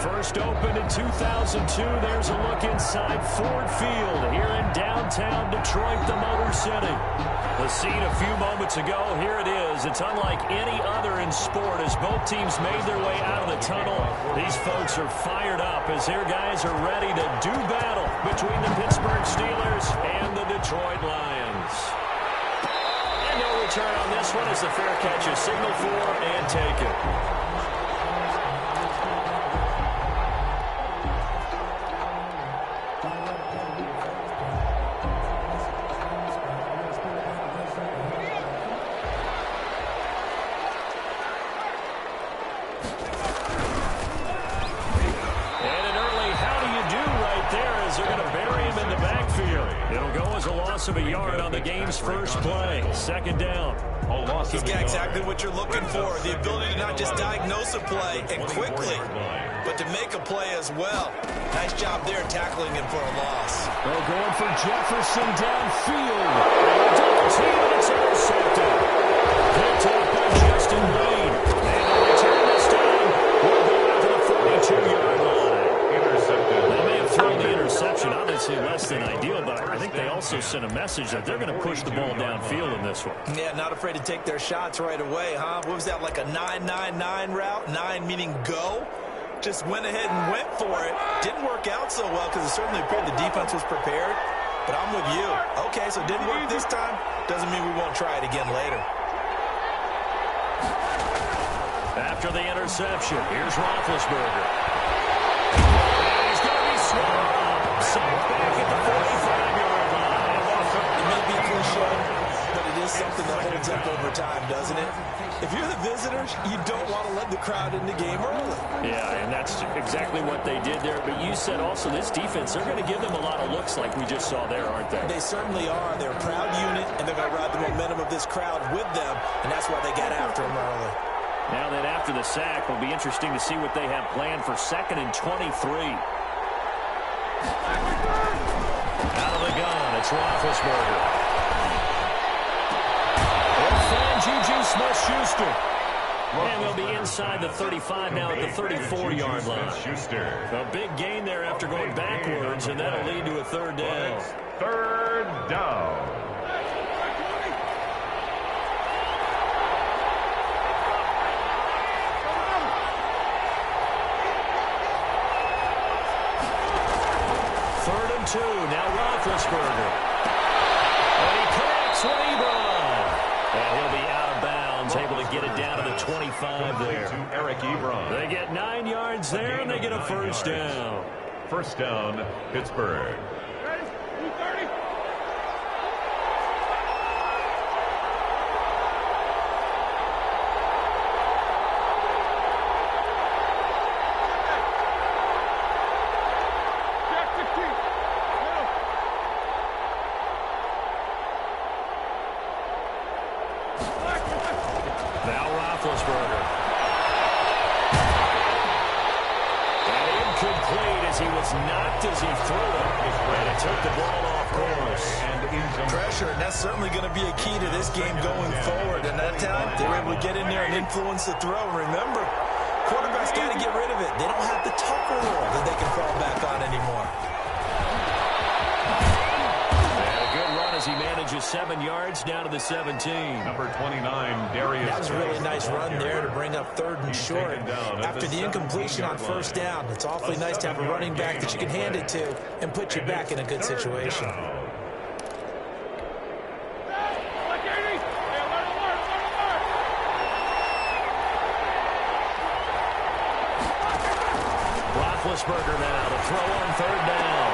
First opened in 2002. There's a look inside Ford Field here in downtown Detroit, the Motor City. The scene a few moments ago, here it is. It's unlike any other in sport as both teams made their way out of the tunnel. These folks are fired up as their guys are ready to do battle between the Pittsburgh Steelers and the Detroit Lions. And no return on this one as the fair catch is signaled for and taken. Of a yard on the game's first play. Second down. He's got exactly what you're looking for. The ability to not just diagnose a play and quickly, but to make a play as well. Nice job there tackling him for a loss. They're going for Jefferson downfield. And it's intercepted. Picked up by Justin Wayne. And the return this time will go out to the 42-yard line. Intercepted. They may have thrown the interception. Obviously less than ideal, but I think they also sent a message that they're going to push the ball downfield in this one. Yeah, not afraid to take their shots right away, huh? What was that, like a 9-9-9 route? 9 meaning go? Just went ahead and went for it. Didn't work out so well because it certainly appeared the defense was prepared. But I'm with you. Okay, so it didn't work this time. Doesn't mean we won't try it again later. After the interception, here's Roethlisberger. And he's going to be swamped. Back at the 45-yard line. It may be cliche, but it is something that holds up over time, doesn't it? If you're the visitors, you don't want to let the crowd in the game early. Yeah, and that's exactly what they did there. But you said also this defense, they're going to give them a lot of looks like we just saw there, aren't they? They certainly are. They're a proud unit, and they're going to ride the momentum of this crowd with them, and that's why they get after them early. Now that after the sack, it'll be interesting to see what they have planned for 2nd and 23. Out of the gun, it's Roethlisberger. They'll find Juju Smith-Schuster. And they'll be inside the 35 now at the 34-yard line. A big gain there after going backwards, and that'll lead to a third down. Third down. Now Roethlisberger. And he connects with Ebron. And he'll be out of bounds, able to get it down to the 25 there. They get 9 yards there, and they get a first down. First down, Pittsburgh. As he threw it, and it took the ball off course. Pressure, and that's certainly going to be a key to this game going forward. And that time, they were able to get in there and influence the throw. Remember, quarterbacks got to get rid of it. They don't have the tougher role that they can fall back on anymore. And a good run as he manages 7 yards down to the 17. Number 29, Darius. That was a really nice run there to bring up 3rd and short. After the incompletion on first down, it's awfully nice to have a running back that you can hand it to and put you back in a good situation. Roethlisberger now to throw on 3rd down.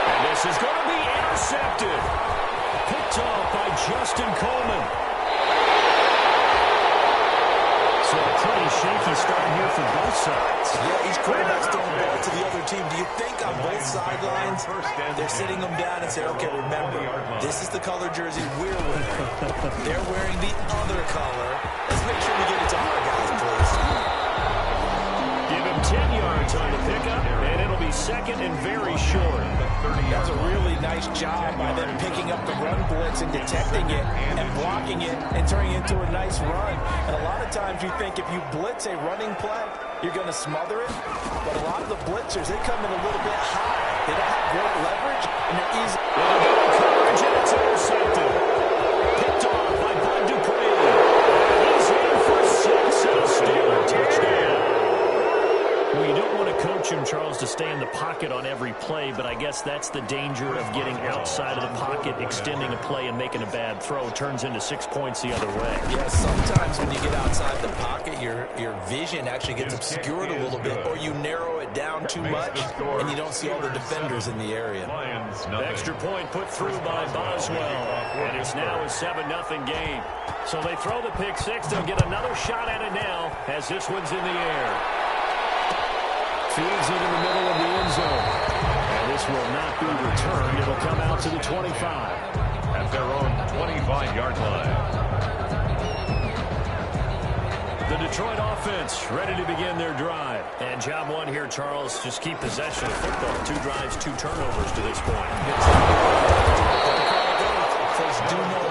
And this is going to be intercepted. Picked off by Justin Coleman. So a pretty shaky start here for both sides. Yeah, each quarterback's throwing the ball to the other team. Do you think on both sidelines they're sitting them down and say, okay, remember, this is the color jersey we're wearing. They're wearing the other color. Let's make sure we get it to our guys, please. Give him 10 yards on the pickup, and it'll be 2nd and very short. That's a really nice job by them picking up the run blitz and detecting it and blocking it and turning it into a nice run. And a lot of times you think if you blitz a running play, you're going to smother it. But a lot of the blitzers, they come in a little bit high. They don't have great leverage, and they're easy. Coverage, and it's intercepted. Picked off by Bud Dupree. He's in for 6 and a Steeler touchdown. Well, you don't want to coach him, Charles, to stay in the pocket on every play, but I guess that's the danger of getting outside of the pocket, extending a play, and making a bad throw. Turns into 6 points the other way. Yeah, sometimes when you get outside the pocket, your vision actually gets obscured a little bit, or you narrow it down too much, and you don't see all the defenders in the area. Extra point put through by Boswell, and it's now a 7-0 game. So they throw the pick six. They'll get another shot at it now as this one's in the air. Fields it in the middle of the end zone. And this will not be returned. It'll come out to the 25. At their own 25-yard line. The Detroit offense ready to begin their drive. And job one here, Charles, just keep possession of football. 2 drives, 2 turnovers to this point. Folks do know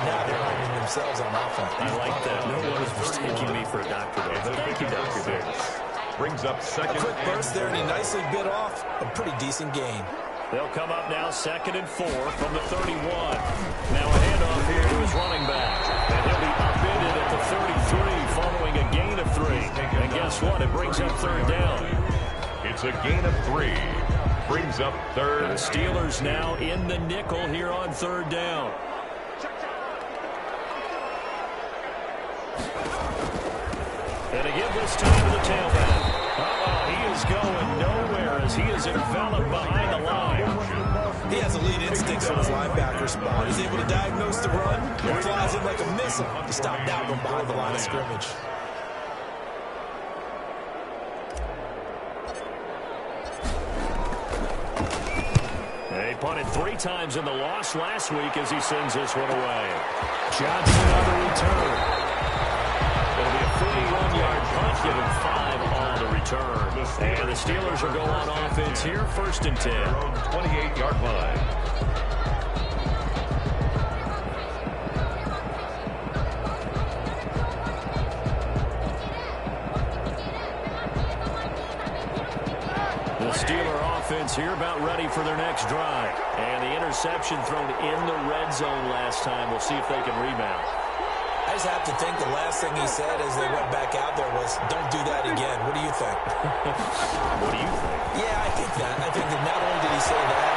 now they're hiding themselves on offense. I like that. No one is mistaking me for a doctor, though. Thank you, Dr. Davis. Brings up second. A quick burst there, and he nicely bit off a pretty decent gain. They'll come up now 2nd and 4 from the 31. Now a handoff here to his running back. And he'll be upended at the 33 following a gain of 3. And guess what? It brings up 3rd down. It's a gain of 3. Brings up 3rd. The Steelers now in the nickel here on 3rd down. And to give this time to the tailback. He is going nowhere as he is enveloped behind the line. He has elite instincts from his linebacker spot. He's able to diagnose the run. He flies in like a missile to stop down from behind the line of scrimmage. He punted 3 times in the loss last week as he sends this one away. Johnson on the return. It'll be a 41-yard punt, giving 5 on the return. And the Steelers will go on offense here, 1st and 10. 28-yard line. The Steeler offense here about ready for their next drive. And the interception thrown in the red zone last time. We'll see if they can rebound. I just have to think the last thing he said as they went back out there was, don't do that again. What do you think? What do you think? Yeah, I think that. I think that not only did he say that,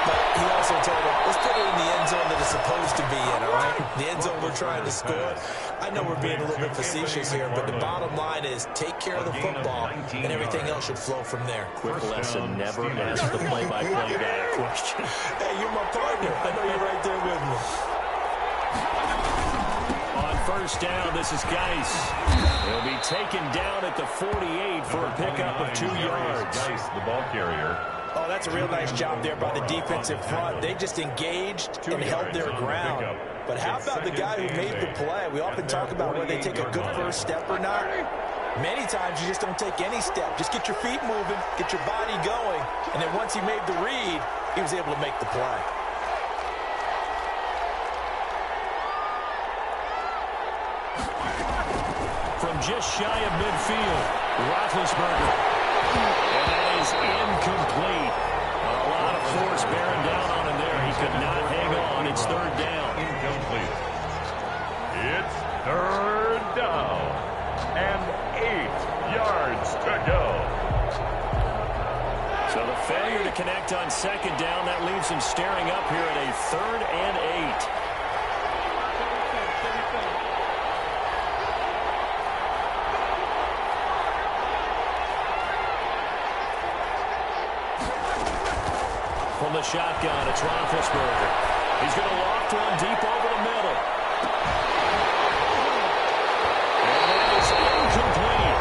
but he also told him, let's put it in the end zone that it's supposed to be in, all right? The end zone we're trying to score. I know we're being a little bit facetious here, but the bottom line is take care of the football, and everything else should flow from there. Quick lesson, never ask the play-by-play guy a question. Hey, you're my partner. I know you're right there with me. On 1st down, this is Geis. He'll be taken down at the 48 for a pickup of 2 yards. Geis, the ball carrier. Oh, that's a real nice job there by the defensive front. They just engaged and held their ground. But how about the guy who made the play? We often talk about whether they take a good first step or not. Many times you just don't take any step. Just get your feet moving, get your body going. And then once he made the read, he was able to make the play. From just shy of midfield, Roethlisberger. And that is incomplete. A lot of force bearing down on him there. He could not hang on. It's 3rd down. Incomplete. It's 3rd down. And 8 yards to go. So the failure to connect on 2nd down, that leaves him staring up here at a 3rd and 8. From the shotgun, it's Roethlisberger. He's going to loft one deep over the middle. And that is incomplete.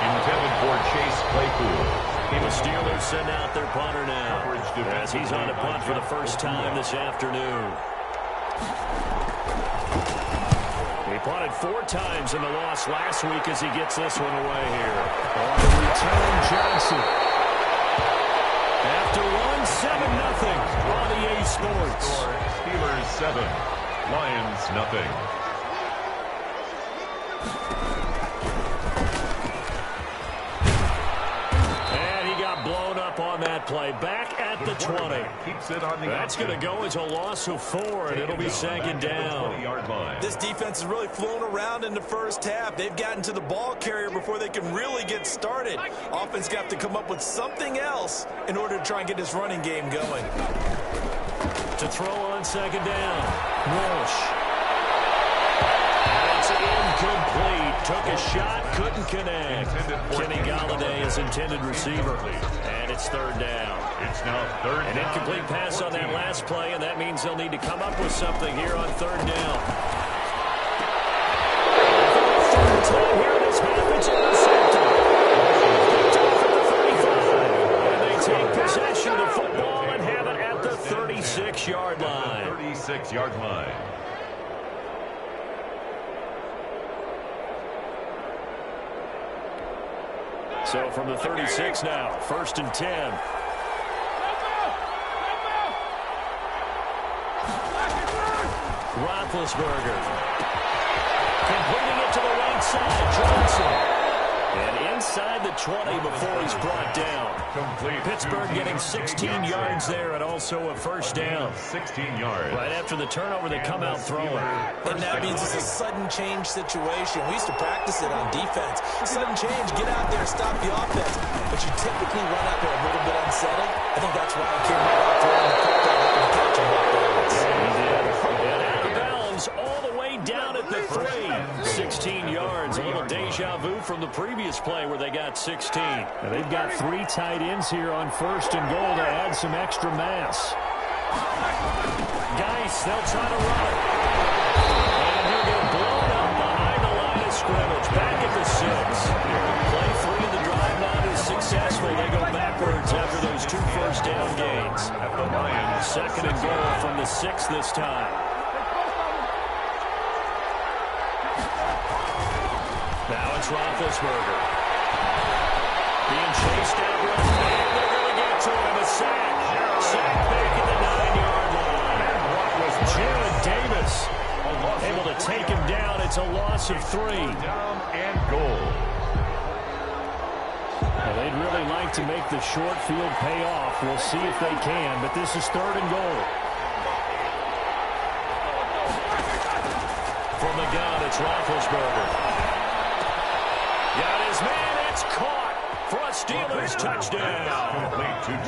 Intended for Chase Claypool. The Steelers send out their punter now as he's on a punt for the first time this afternoon. He punted 4 times in the loss last week as he gets this one away here. On the return, Johnson. After 1-7-0 on EA Sports. Steelers 7, Lions nothing. stop on that play. Back at the 20. That's going to go as a loss of 4, and it'll be second down. This defense is really flown around in the first half. They've gotten to the ball carrier before they can really get started. Offense got to come up with something else in order to try and get this running game going. To throw on second down, Walsh. It's incomplete. Took a shot, couldn't connect. Kenny Golladay is intended receiver. And it's third down. It's now third down. An incomplete pass on that last play, and that means they'll need to come up with something here on third down. Third time here in this half, it's intercepted. Picked off at the 35. And they take possession of the football and have it at the 36-yard line. 36-yard line. So from the 36 now, 1st and 10. Roethlisberger. Completing it to the right side, Johnson. And inside the 20 before he's brought down. Pittsburgh getting 16 yards there and also a first down. 16 yards. Right after the turnover, they come out throwing. And that means it's a sudden change situation. We used to practice it on defense. Sudden change, get out there, stop the offense. But you typically run out there a little bit unsettled. I think that's why he came right out throwing the football, hoping to catch him off balance. He did. And out of bounds all the way down at the 3. 16 yards. A little deja vu from the previous play where they got 16. Now they've got 3 tight ends here on 1st and goal to add some extra mass. Geis, they'll try to run. And he'll get blown up behind the line of scrimmage. Back at the 6. Play 3 of the drive not is successful. They go backwards after those 2 first down gains. At the Lions. 2nd and goal from the 6 this time. Now it's Roethlisberger. Being chased out left, and they're going to get to him. A sack. Sack back at the 9-yard line. Jared Davis able to take him down. It's a loss of 3. Down and goal. Well, they'd really like to make the short field pay off. We'll see if they can, but this is 3rd and goal. From the gun, it's Roethlisberger. Got his man, it's caught for a Steelers touchdown. Complete to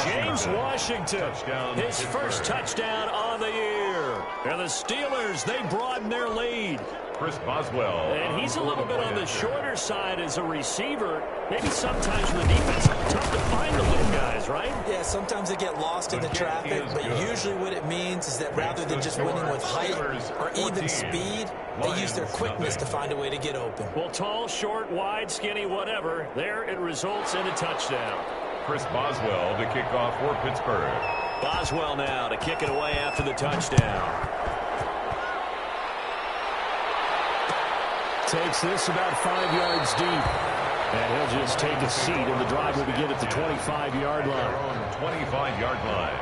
James Washington, Touchdown, his Pittsburgh. first touchdown on the year. And the Steelers, they broaden their lead. Chris Boswell. And he's a little bit on the shorter side as a receiver. Maybe sometimes for the defense, tough to find the little guys, right? Yeah, sometimes they get lost in the traffic, but usually what it means is that rather than just winning with height or even speed, they use their quickness to find a way to get open. Well, tall, short, wide, skinny, whatever, there it results in a touchdown. Chris Boswell to kick off for Pittsburgh. Boswell now to kick it away after the touchdown. Takes this about 5 yards deep. And he'll just take a seat, and the drive will begin at the 25-yard line. 25-yard line.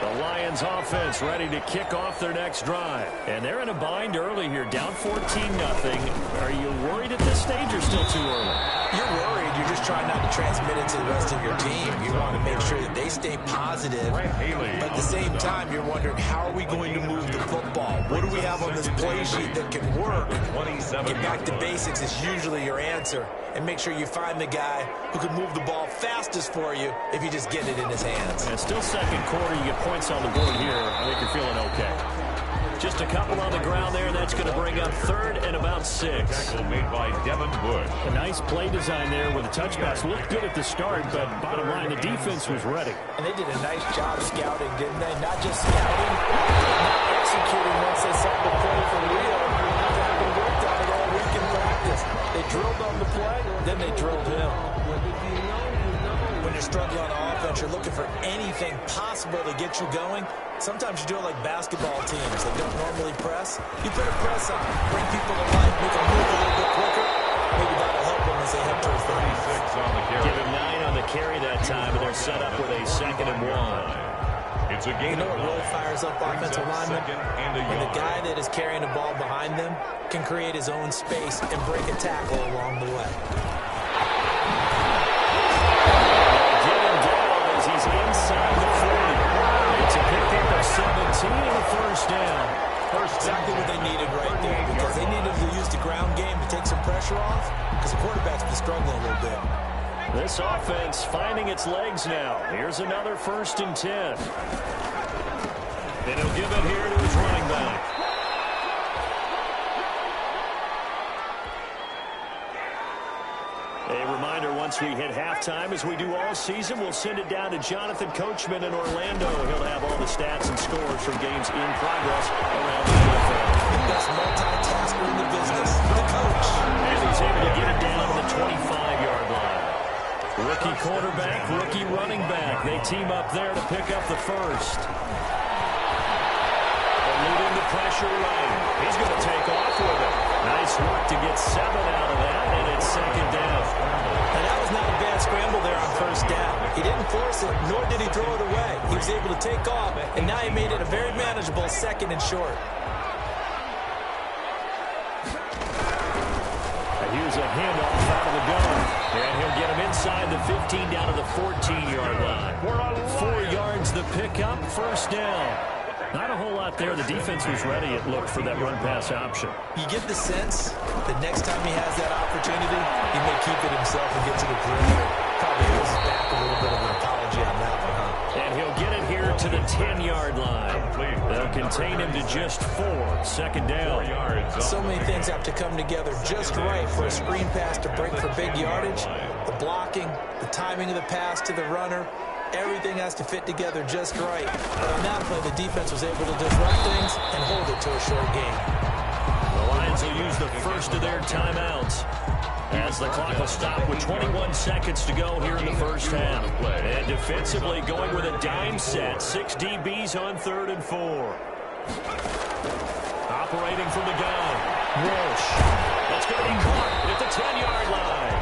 The Lions offense ready to kick off their next drive. And they're in a bind early here, down 14-0. Are you worried at this stage or still too early? You're worried. You're just trying not to transmit it to the rest of your team. You want to make sure that they stay positive. But at the same time, you're wondering, how are we going to move the football? What do we have on this play sheet that can work? Get back to basics is usually your answer. And make sure you find the guy who can move the ball fastest for you if you just get it in his hands. And still second quarter, you get points on the board here. I think you're feeling okay. Just a couple on the ground there. That's going to bring up 3rd and about 6. Tackle made by Devin Bush. A nice play design there with a touch pass. Looked good at the start, but bottom line, the defense was ready. And they did a nice job scouting, didn't they? Not just scouting, not executing once they saw the play for real. They worked on it all week in practice. They drilled on the play, then they drilled him. When you're struggling on offense, you're looking for anything possible to get you going. Sometimes you do it like basketball teams that don't normally press. You put a press on, bring people to life, make them move a little bit quicker. Maybe that'll help them as they head towards the 36 on the carry. Give him 9 on the carry that time, and they're set up with a 2nd and 1. It's a gain. You know what really fires up offensive linemen? When the guy that is carrying the ball behind them can create his own space and break a tackle along the way. ground game to take some pressure off because the quarterback's been struggling a little bit. This offense finding its legs now. Here's another 1st and 10. And he'll give it here to his running back. A reminder, once we hit halftime, as we do all season, we'll send it down to Jonathan Coachman in Orlando. He'll have all the stats and scores from games in progress around the NFL. The best multitasker in the business, the coach. And he's able to get it down to the 25-yard line. Rookie quarterback, rookie running back. They team up there to pick up the first. Eluding the pressure right. He's going to take off with it. Nice work to get 7 out of that, and it's 2nd down. And that was not a bad scramble there on 1st down. He didn't force it, nor did he throw it away. He was able to take off, and now he made it a very manageable 2nd and short. Here's a handoff out of the gun. And he'll get him inside the 15 down to the 14-yard line. 4 yards the pickup, 1st down. Not a whole lot there. The defense was ready, it looked, for that run-pass option. You get the sense that next time he has that opportunity, he may keep it himself and get to the perimeter. Probably holds back a little bit of an apology on that one, huh? And he'll get it here to the 10-yard line. They'll contain him to just 4. 2nd down. So many things have to come together just right for a screen pass to break for big yardage. The blocking, the timing of the pass to the runner, everything has to fit together just right. And on that play, the defense was able to disrupt things and hold it to a short game. The Lions will use the first of their timeouts as the clock will stop with 21 seconds to go here in the 1st half. And defensively going with a dime set. 6 DBs on 3rd and 4. Operating from the gun. Walsh. That's going to be caught at the 10-yard line.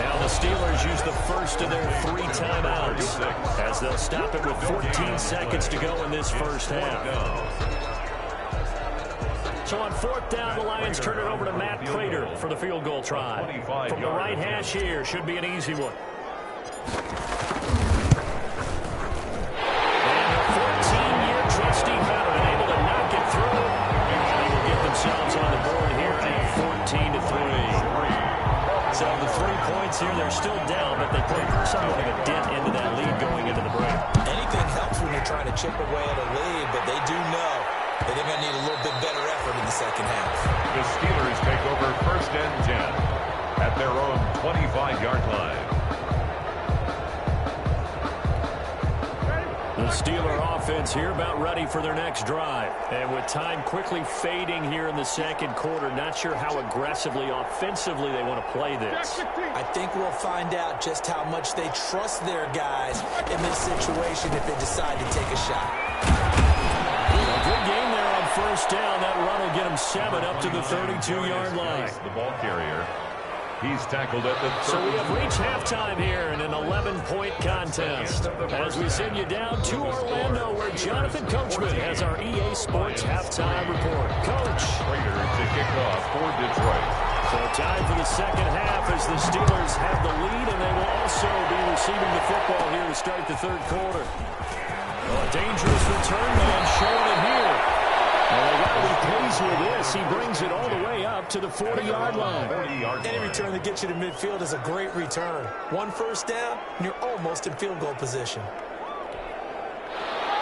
Now the Steelers use the first of their 3 timeouts as they'll stop it with 14 seconds to go in this 1st half. So on 4th down, the Lions turn it over to Matt Prater for the field goal try. From the right hash here, should be an easy one. And a 14-year trusty veteran able to knock it through. And they will get themselves on the board here at 14-3. So the 3 points here, they're still down, but they put somewhat of a dent into that lead going into the break. Anything helps when you're trying to chip away at a lead, but they do know that they're going to need a little bit better effort in the 2nd half. The Steelers take over 1st and 10 at their own 25-yard line. The Steeler offense here about ready for their next drive. And with time quickly fading here in the 2nd quarter, not sure how aggressively, offensively they want to play this. I think we'll find out just how much they trust their guys in this situation if they decide to take a shot. A good game there on 1st down. That run will get him 7 up to the 32-yard line. The ball carrier. He's tackled at the 30. So we have reached halftime here in an 11-point contest. As we send you down to Orlando, where Jonathan Coachman has our EA Sports halftime report. Coach. Prater to kick off for Detroit. So time for the 2nd half as the Steelers have the lead, and they will also be receiving the football here to start the 3rd quarter. Well, a dangerous return man showing it here. And they got to be pleased with this. He brings it all the way up to the 40-yard line. Any return that gets you to midfield is a great return. 1 1st down, and you're almost in field goal position.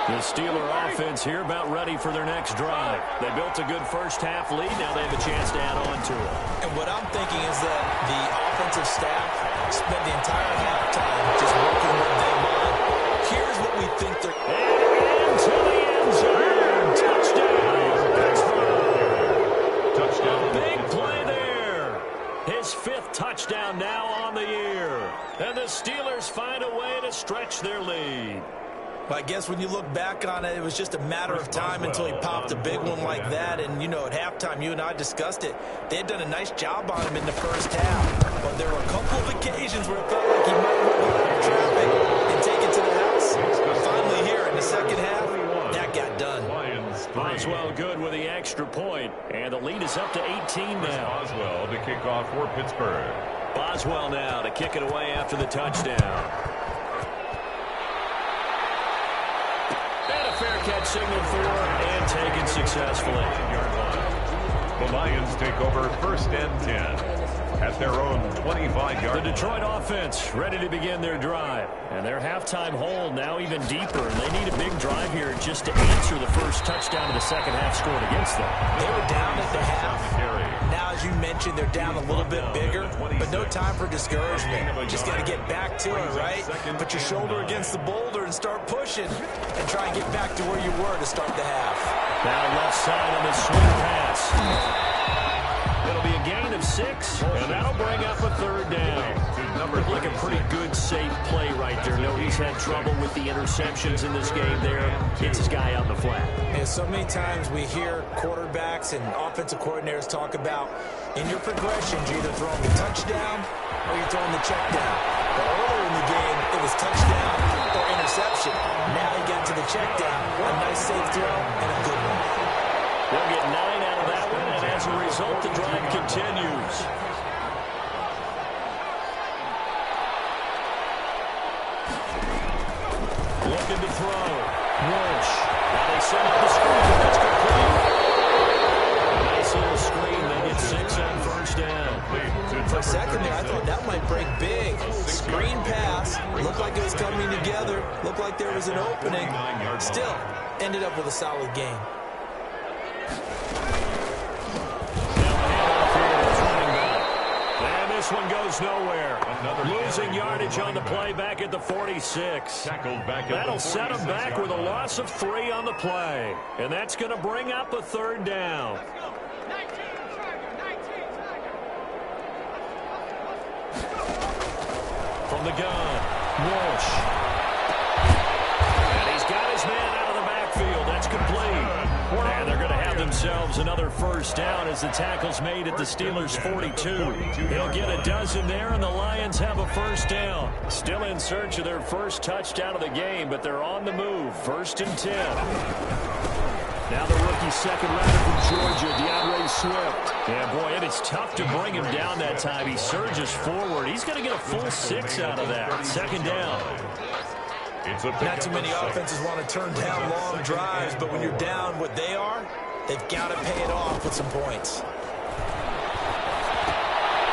The Steeler offense here about ready for their next drive. They built a good 1st half lead. Now they have a chance to add on to it. And what I'm thinking is that the offensive staff spent the entire halftime just working with them on. Here's what we think they're... And to the end zone. Touchdown. Big play there. His 5th touchdown now on the year. And the Steelers find a way to stretch their lead. Well, I guess when you look back on it, it was just a matter of time until he popped a big one like that. And, you know, at halftime, you and I discussed it. They had done a nice job on him in the 1st half. But there were a couple of occasions where it felt like he might run out of traffic and take it to the house. Finally here in the 2nd half, that got done. Boswell good with the extra point. And the lead is up to 18 now. Boswell to kick off for Pittsburgh. Boswell now to kick it away after the touchdown. And a fair catch signaled for and taken successfully. The Lions take over 1st and 10 at their own 25-yard line. The Detroit offense ready to begin their drive. And their halftime hole now even deeper. And they need a big drive here just to answer the first touchdown of the second half scored against them. They were down at the half. Now, as you mentioned, they're down a little bit bigger, but no time for discouragement. Just got to get back to it, right? Put your shoulder against the boulder and start pushing and try and get back to where you were to start the half. Now left side on the swing pass. It'll be a gain of 6, and that'll bring up a 3rd down. Looked like a pretty good, safe play right there. No, he's had trouble with the interceptions in this game there. Hits his guy on the flat. And so many times we hear quarterbacks and offensive coordinators talk about in your progressions, you're either throwing the touchdown or you're throwing the check down. But earlier in the game, it was touchdown or interception. Now he got to the check down. A nice safe throw and a good one. They'll get 9 out of that one, and as a result, the drive continues. Looking to throw. Walsh. Now they set up the screen. That's complete. A nice little screen. They get 6 on 1st down. For a second there, I thought that might break big. Screen pass. Looked like it was coming together. Looked like there was an opening. Still, ended up with a solid game. This one goes nowhere. Losing yardage on the play back at the 46. That'll set him back with a loss of 3 on the play. And that's going to bring up a 3rd down. From the gun, Walsh. And he's got his man out of the backfield. That's complete. And they're going to have themselves another 1st down as the tackle's made at the Steelers' 42. They'll get a dozen there, and the Lions have a 1st down. Still in search of their first touchdown of the game, but they're on the move. 1st and 10. Now the rookie second rounder from Georgia, DeAndre Swift. Yeah, boy, it is tough to bring him down that time. He surges forward. He's going to get a full 6 out of that. 2nd down. Not too many offenses want to turn down long drives, but when you're down what they are, they've got to pay it off with some points.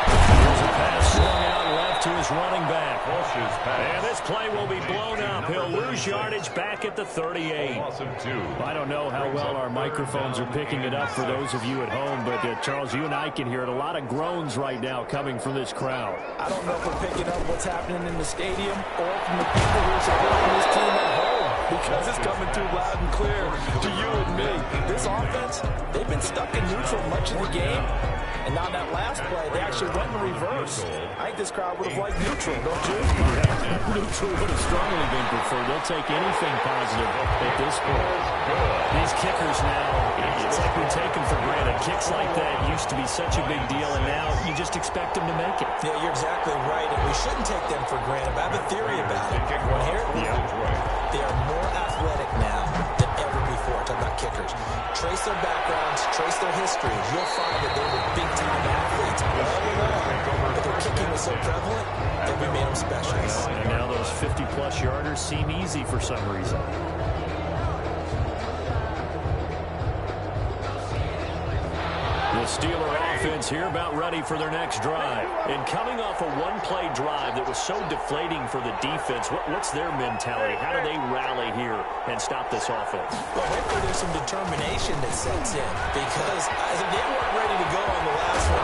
There's a pass swung out left to his running back. And this play will be blown up. He'll lose yardage back at the 38. I don't know how well our microphones are picking it up for those of you at home, but Charles, you and I can hear it. A lot of groans right now coming from this crowd. I don't know if we're picking up what's happening in the stadium or from the people who are supporting this team at home, because it's coming through loud and clear to you and me. This offense, they've been stuck in neutral much of the game. And on that last play, they actually went in reverse. I think this crowd would have liked neutral, don't you? Yeah, neutral would have strongly been preferred. They'll take anything positive at this point. These kickers now, it's like we take them for granted. Kicks like that used to be such a big deal, and now you just expect them to make it. Yeah, you're exactly right, and we shouldn't take them for granted. But I have a theory about it. Want to hear it? Yeah. They are more athletic now than ever before. Talk about kickers. Trace their backgrounds, trace their histories. You'll find that they were big-time athletes all along. But their kicking was so prevalent that we made them specialists. And now those 50-plus yarders seem easy for some reason. The Steeler offense here about ready for their next drive. And coming off a one-play drive that was so deflating for the defense, what's their mentality? How do they rally here and stop this offense? Well, hopefully there's some determination that sets in, because they weren't ready to go on the last one.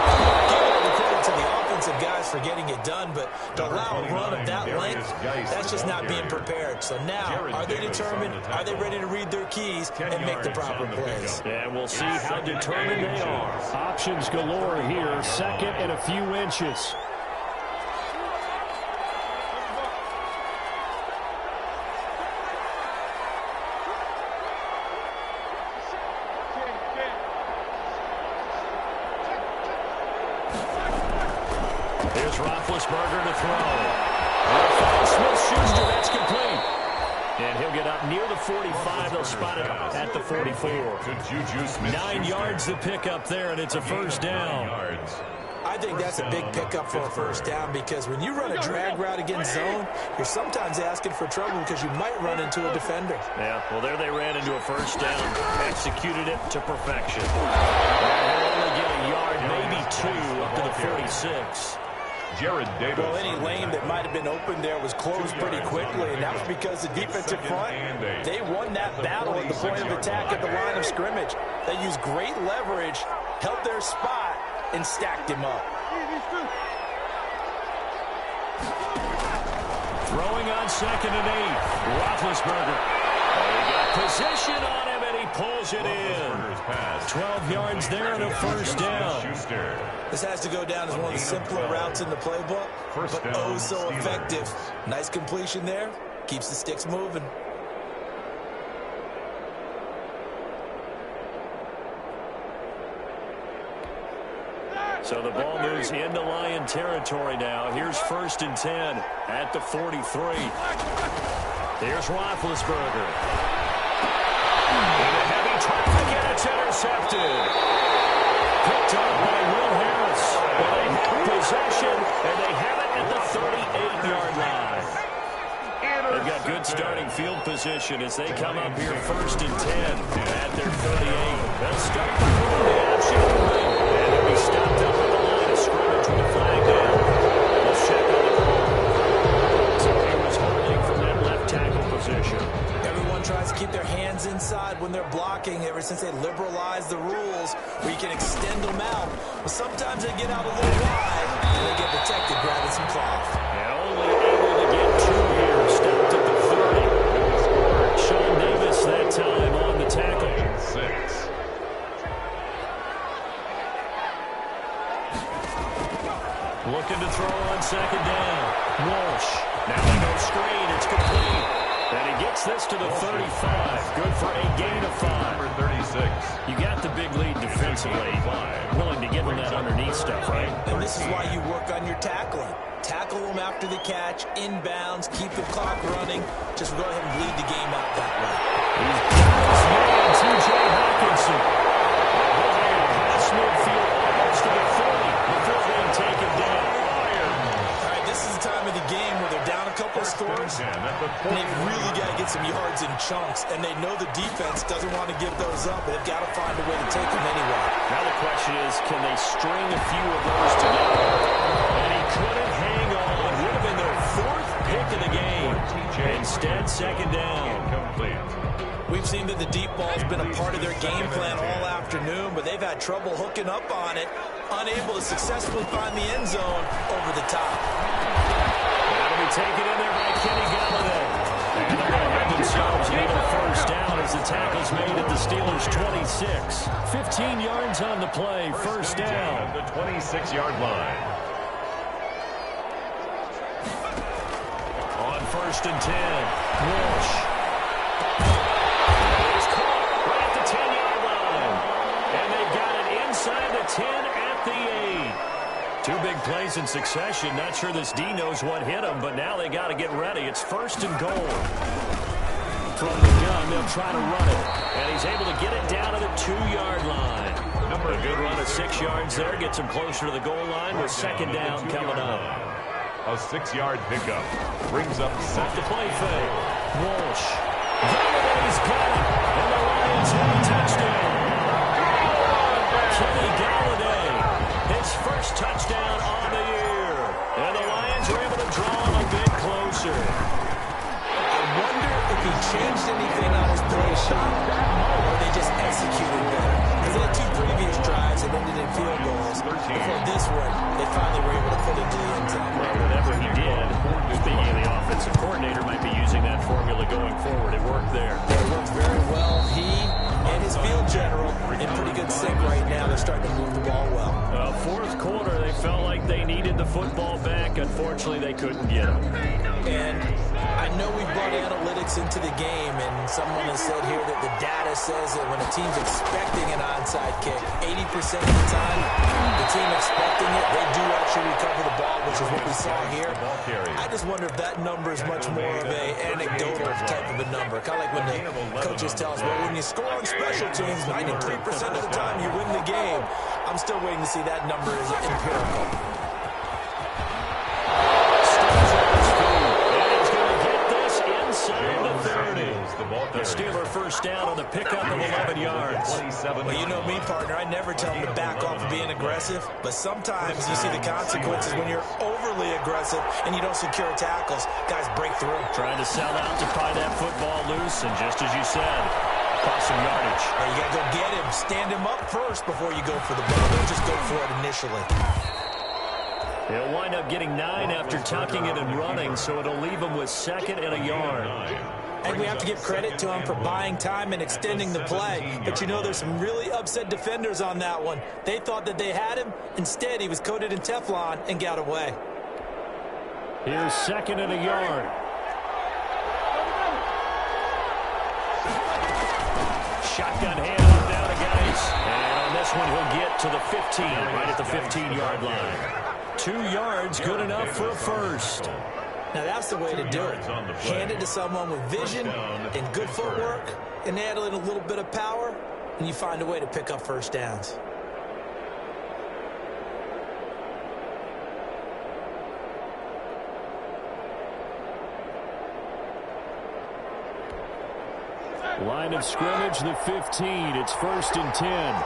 Give all the credit to the offensive guys for getting it done, but to allow a run of that length, that's just not being prepared. So now, are they determined? Are they ready to read their keys and make the proper plays? And we'll see how determined they are. Options galore here. 2nd and a few inches. Here's Roethlisberger to throw. Smith-Schuster, that's complete. And he'll get up near the 45. They'll spot it at the 44. 9 yards to pick up there, and it's a 1st down. I I think that's a big pickup for a first down because when you run a drag route against zone, you're sometimes asking for trouble because you might run into a defender. Yeah, well, there they ran into a first down, executed it to perfection. And they'll only get a yard, maybe two, up to the 46. Jared Davis. Well, any lane that might have been open there was closed pretty quickly, and that was because the defensive front, they won that battle at the point of attack at the line of scrimmage. They used great leverage, held their spot, and stacked him up. Throwing on 2nd and 8. Roethlisberger. They got position on him, and he pulls it in. 12 yards there and a first down. This has to go down as one of the simpler routes in the playbook, but oh so effective. Nice completion there. Keeps the sticks moving. So the ball moves into Lion territory now. Here's 1st and 10 at the 43. Here's Roethlisberger. Into heavy traffic, and it's intercepted. Picked up by Will Harris. But they have possession, and they have it at the 38-yard line. They've got good starting field position as they come up here 1st and 10 at their 38. They'll start before the option. And they'll be stopped up at the line of scrimmage with the flag down. Let's check on the call. So he was holding from that left tackle position. Everyone tries to keep their hands inside when they're blocking ever since they liberalized the rules where you can extend them out. But sometimes they get out a little wide and they get protected grabbing some cloth. And only able to get 2 here. Stopped at the 30. Sean Davis that time on the tackle. 6. Looking to throw on 2nd down. Walsh. Now they go screen. It's complete. And he gets this to the 35. Good for a gain of 5. Number 36. You got the big lead defensively. Willing to give him that underneath stuff, right? And this is why you work on your tackling. Tackle them after the catch, inbounds, keep the clock running. Just go ahead and bleed the game out that way. He's got his man, T.J. Hawkinson. Across midfield, almost to the 40 before they take him down. All right, this is the time of the game where they're down a couple of scores, and they've really got to get some yards in chunks, and they know the defense doesn't want to give those up. They've got to find a way to take them anyway. Now the question is, can they string a few of those together? And he couldn't hang on. Would have been their 4th pick of the game. Instead, 2nd down. We've seen that the deep ball's been a part of their game plan all afternoon, but they've had trouble hooking up on it, unable to successfully find the end zone over the top. That'll be taken in there by Kenny Galladay. And they're going to have themselves an even first down as the tackle's made at the Steelers' 26. 15 yards on the play, first down. The 26-yard line. On 1st and 10, Walsh. He's caught right at the 10-yard line. And they've got it inside the 10 at the 8. 2 big plays in succession. Not sure this D knows what hit him, but now they got to get ready. It's 1st and goal. From the gun, they'll try to run it. And he's able to get it down to the 2-yard line. A good run of 6 yards there. Gets him closer to the goal line with 2nd down coming up. A 6-yard pickup brings up off the play fake. Walsh. Galladay's got it. And the Lions have a touchdown. Kenny Galladay, his first touchdown on the year. And the Lions are able to draw him a bit closer. I wonder if he changed anything on his play shot, or they just executed better. Because they had 2 previous drives that ended in field goals. Before this one, they finally were able to put it into the end zone. Well, whatever he did, speaking of the offensive coordinator, might be using that formula going forward. It worked there. It worked very well. He and his field general in pretty good sync right now. They're starting to move the ball well. 4th quarter, they felt like they needed the football back. Unfortunately, they couldn't get it. And I know we brought analytics into the game, and someone has said here that the data says that when a team's expecting an onside kick, 80% of the time, the team expecting it, they do actually recover the ball, which is what we saw here. I just wonder if that number is much more of a anecdotal type of a number. Kind of like when the coaches tell us, well, when you score on special teams, 93% of the time you win the game. I'm still waiting to see that number is empirical. The Steeler first down on the pickup of 11 yards. Well, you know me, partner. I never tell them to back off of being aggressive, but sometimes you see the consequences when you're overly aggressive and you don't secure tackles. Guys break through. Trying to sell out to pry that football loose, and just as you said, cost some yardage. Hey, you got to go get him. Stand him up first before you go for the ball. Don't just go for it initially. He'll wind up getting 9 after tucking it and running, so it'll leave him with 2nd and a yard. And we have to give credit to him for buying time and extending the play. But you know there's some really upset defenders on that one. They thought that they had him. Instead, he was coated in Teflon and got away. Here's 2nd and a yard. Shotgun handoff down to Geis. And on this one, he'll get to the 15, right at the 15-yard line. 2 yards, good enough for a first. Now, that's the way to do it. Hand it to someone with vision and good footwork, and add in a little bit of power, and you find a way to pick up first downs. Line of scrimmage, the 15. It's 1st and 10.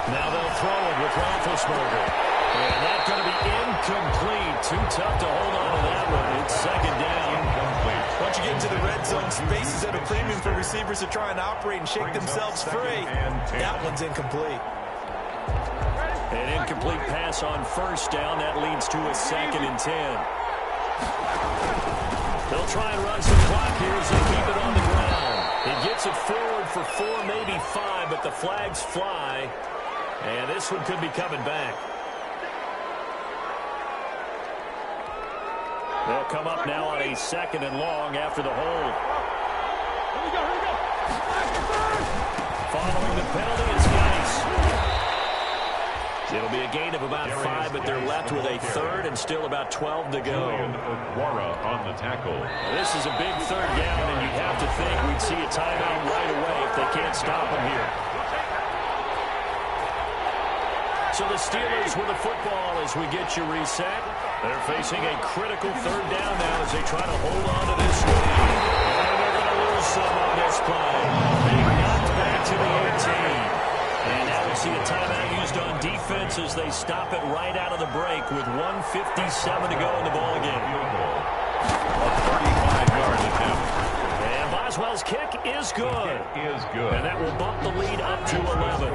Now they'll throw it with Roethlisberger. And that's going to be incomplete. Too tough to hold on to that one. It's 2nd down. Incomplete. Once you get into the red zone, space is at a premium for receivers to try and operate and shake themselves free. That one's incomplete. An incomplete pass on 1st down. That leads to a 2nd and 10. They'll try and run some clock here as they keep it on the ground. He gets it forward for 4, maybe 5, but the flags fly. And this one could be coming back. They'll come up now on a 2nd and long after the hold. Following the penalty is Geis. It'll be a gain of about 5, but they're left with a 3rd and still about 12 to go. On the tackle. This is a big 3rd down, and you'd have to think we'd see a timeout right away if they can't stop them here. So the Steelers with the football as we get you reset. They're facing a critical 3rd down now as they try to hold on to this lead. And they're going to lose some on this play. They knocked back to the 18. And now we see a timeout used on defense as they stop it right out of the break with 1:57 to go in the ballgame. A 35-yard attempt. And Boswell's kick is good. And that will bump the lead up to 11.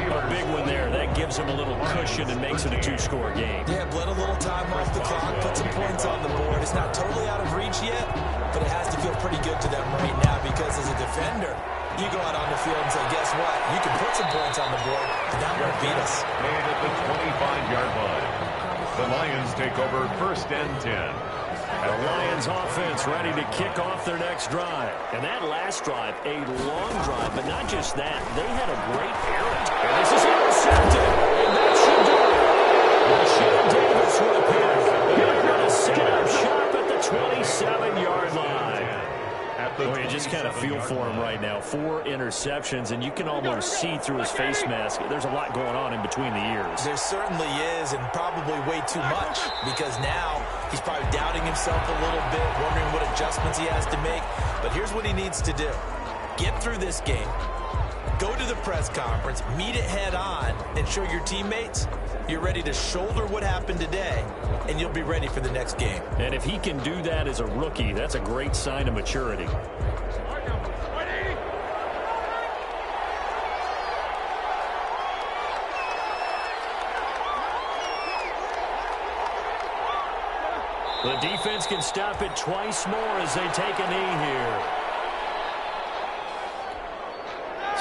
A big one there. That gives them a little cushion and makes it a 2-score game. Yeah, bled a little time off the clock, put some points on the board. It's not totally out of reach yet, but it has to feel pretty good to them right now because as a defender, you go out on the field and say, guess what? You can put some points on the board, but that won't beat us. Made at the 25-yard line. The Lions take over 1st and 10. The Lions offense ready to kick off their next drive. And that last drive, a long drive, but not just that. They had a great errant. And this is intercepted. And that should do it. Rashaan Davis with a pick. They're going to set up shop at the 27-yard line. Well, you just kind of feel for him right now. 4 interceptions, and you can almost see through his face mask. There's a lot going on in between the ears. There certainly is, and probably way too much, because now he's probably doubting himself a little bit, wondering what adjustments he has to make. But here's what he needs to do. Get through this game. Go to the press conference, meet it head on, and show your teammates you're ready to shoulder what happened today, and you'll be ready for the next game. And if he can do that as a rookie, that's a great sign of maturity. The defense can stop it twice more as they take a knee here.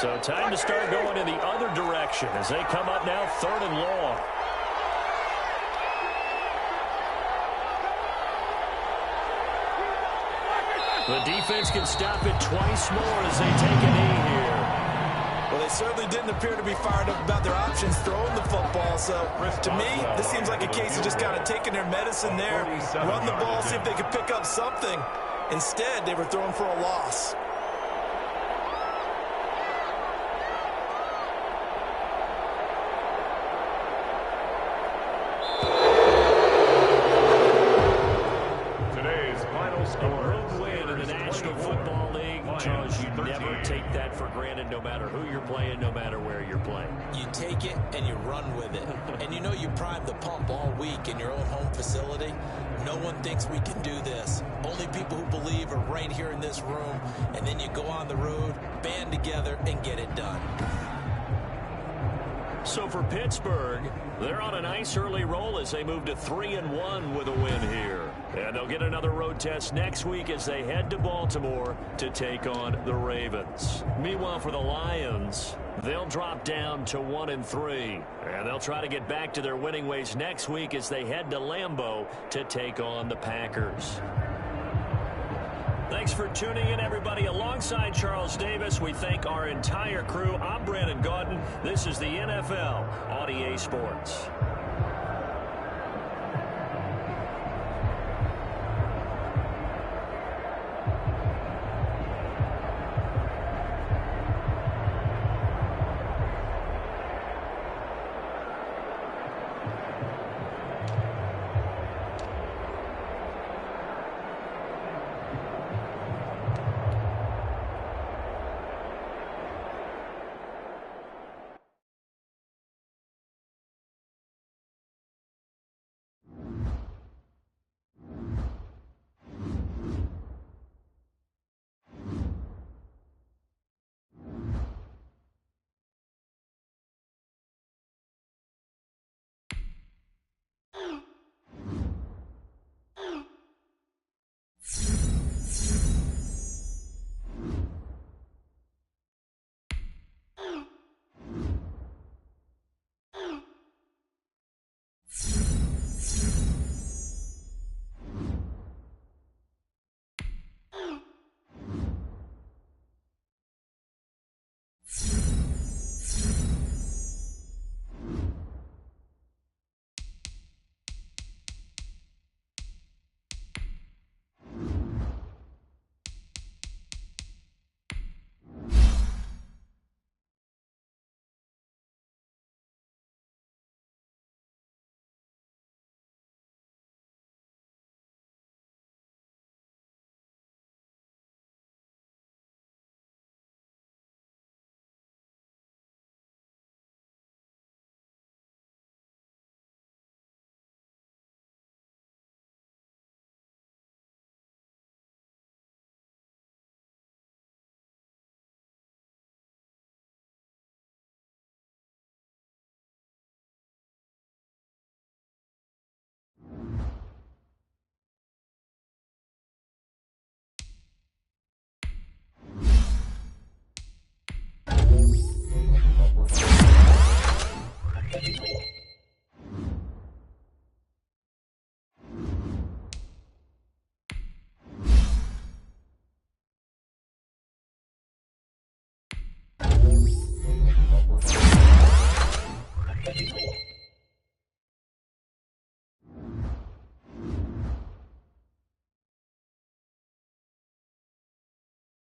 So time to start going in the other direction as they come up now 3rd and long. The defense can stop it twice more as they take a knee here. Well, they certainly didn't appear to be fired up about their options throwing the football. So, to me, this seems like a case of just kind of taking their medicine there, run the ball, see if they can pick up something, Instead, they were thrown for a loss. Today's final A score. road win in the National Football League, Charles, you never take that for granted, no matter who you're playing, no matter where you're playing. You take it and you run with it. And you know you primed the pump all week in your own home facility. No one thinks we can do this. Only people who believe are right here in this room. And then you go on the road, band together, and get it done. So for Pittsburgh, they're on a nice early roll as they move to 3-1 with a win here. And they'll get another road test next week as they head to Baltimore to take on the Ravens. Meanwhile, for the Lions, they'll drop down to 1-3. And they'll try to get back to their winning ways next week as they head to Lambeau to take on the Packers. Thanks for tuning in, everybody. Alongside Charles Davis, we thank our entire crew. I'm Brandon Gaudin. This is the NFL on EA Sports.